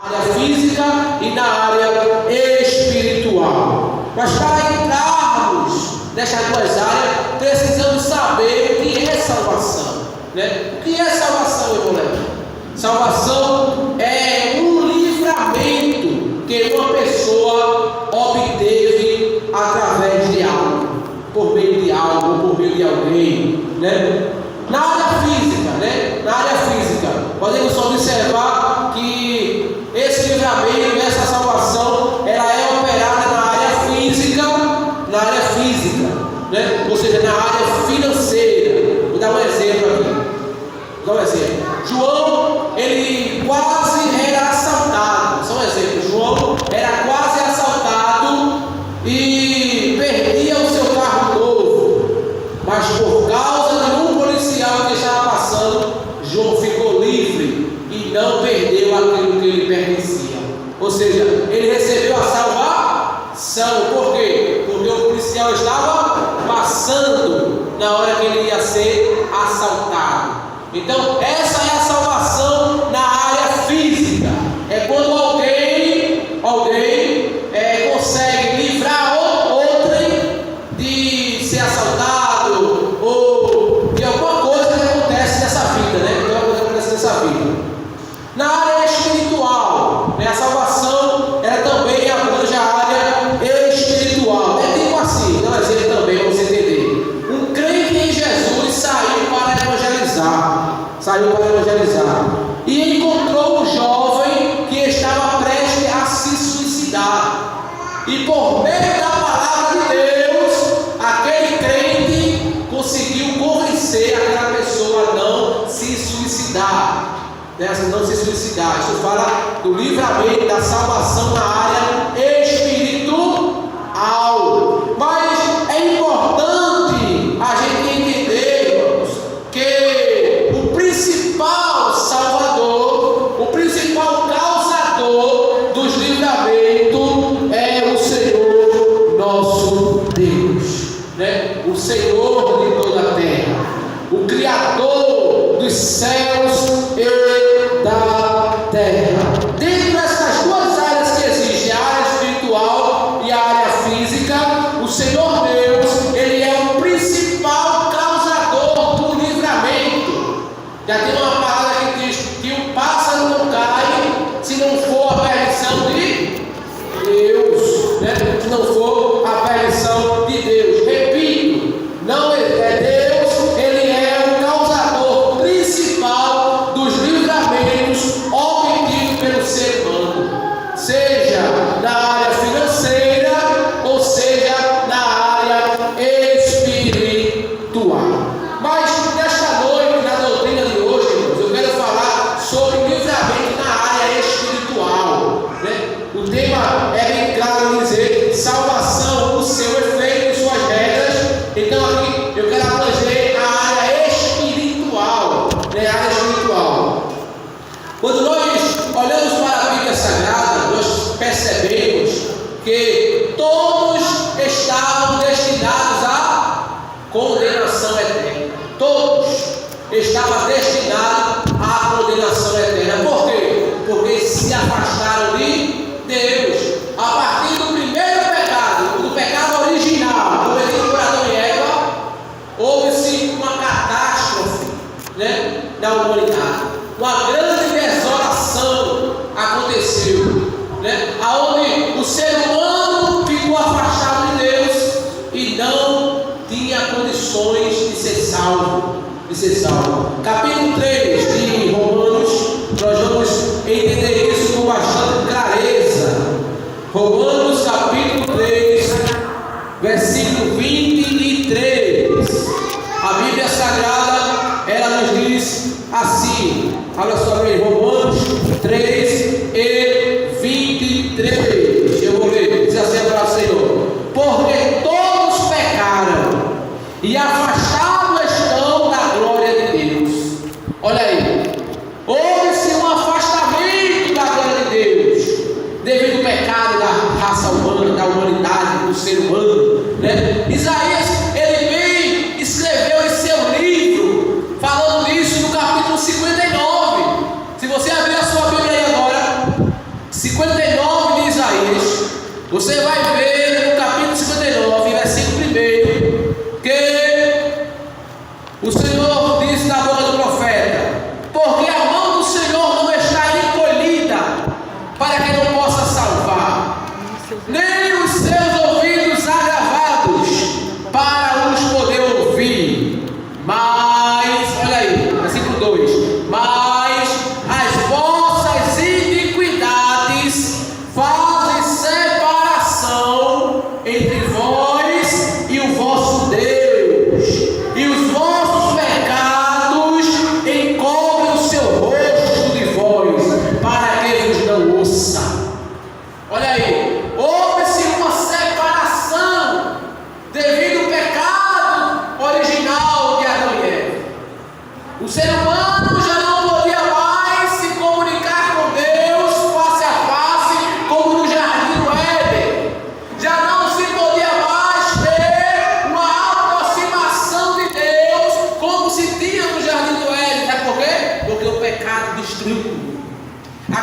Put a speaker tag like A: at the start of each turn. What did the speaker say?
A: área física e na área espiritual. Mas para entrarmos nessas duas áreas, precisamos saber o que é salvação, né? O que é salvação, irmão Leandro? Salvação é um livramento que uma pessoa obteve através de algo, por meio de algo, por meio de alguém, né? Na área física, né? Na área física, podemos observar que esse livramento, essa salvação, ela é operada na área física, né? Ou seja, na área financeira. Vou dar um exemplo aqui. Vou dar um exemplo. João, ele quase era assaltado. Só um exemplo. João era quase assaltado e perdia o seu carro novo. Mas por causa de um policial que estava passando, João ficou livre e não perdeu aquilo que lhe pertencia. Ou seja, ele recebeu a salvação. Por quê? Porque o policial estava passando na hora que ele ia ser assaltado. Então, essa é a salvação na área física. É quando alguém consegue livrar outrem de ser assaltado ou de alguma coisa que acontece nessa vida, né? Na área espiritual, né? A salvação, ela também abrange a área espiritual. É tipo assim, dá um exemplo também para você entender. Um crente em Jesus saiu para evangelizar e encontrou um jovem que estava prestes a se suicidar, e por meio da palavra de Deus, aquele crente conseguiu convencer aquela pessoa a não se suicidar, não se suicidar. Isso fala do livramento, da salvação na área espiritual. Mas é importante a gente entender, irmãos, que o principal salvador, o principal causador dos livramentos é o Senhor nosso Deus, né? O Senhor de toda a terra, o Criador dos céus e da terra. Dentro dessas duas áreas que existem, a área espiritual e a área física, o Senhor Deus, ele é o principal causador do livramento. Já tem uma palavra que diz que o pássaro não cai se não for a permissão de Deus, né? Se não for a permissão de Deus. Repito, não é Deus, ele é o causador principal dos livramentos obtidos pelo ser humano, seja na área financeira ou seja na área espiritual. Mas nesta noite, na doutrina de hoje, irmãos, eu quero falar sobre livramento na área espiritual, né? O tema é bem claro dizer salvação, o seu efeito e suas regras. Então aqui eu quero abranger a área espiritual, né? A área espiritual. Quando nós olhamos para a Bíblia Sagrada, nós percebemos que todos estavam destinados à condenação eterna. Todos estavam destinados à condenação eterna. Por quê? Porque se afastaram de Deus. A partir do primeiro pecado, do pecado original, cometido por Adão e Eva, houve-se uma catástrofe, né, na humanidade. Uma grande desolação aconteceu, né, aonde o ser humano ficou afastado de Deus e não tinha condições de ser salvo. Capítulo 3 de Romanos, nós vamos entender isso com bastante clareza. Romanos capítulo 3, versículo 23. A Bíblia Sagrada, ela nos diz assim, olha só aí, Romanos 3 e 23. Eu vou ler, diz assim para o Senhor: porque todos pecaram e afastados estão da glória de Deus. Olha aí, houve-se um afastamento da glória de Deus devido ao pecado da raça humana, da humanidade, do ser humano, né? Isaías, ele vem, escreveu em seu livro falando isso no capítulo 59. Se você abrir a sua Bíblia aí agora, 59 de Isaías, você vai ver no capítulo 59, versículo 1, que o Senhor disse na boca do profeta: porque a mão do Senhor não está encolhida para que não possa salvar, nem os seus ouvidos agravados para os poder ouvir. Mas, olha aí, versículo 2: mas as vossas iniquidades fazem separação entre vós e o vosso Deus, e os vossos pecados encobrem o seu rosto de vós, para que vos não ouça. Olha aí, houve-se uma separação devido ao pecado original de Adão e Eva. O ser humano já não podia mais se comunicar com Deus face a face, como no jardim do Éden. Já não se podia mais ter uma aproximação de Deus como se tinha no jardim do Éden. Sabe por quê? Porque o pecado destruiu tudo. A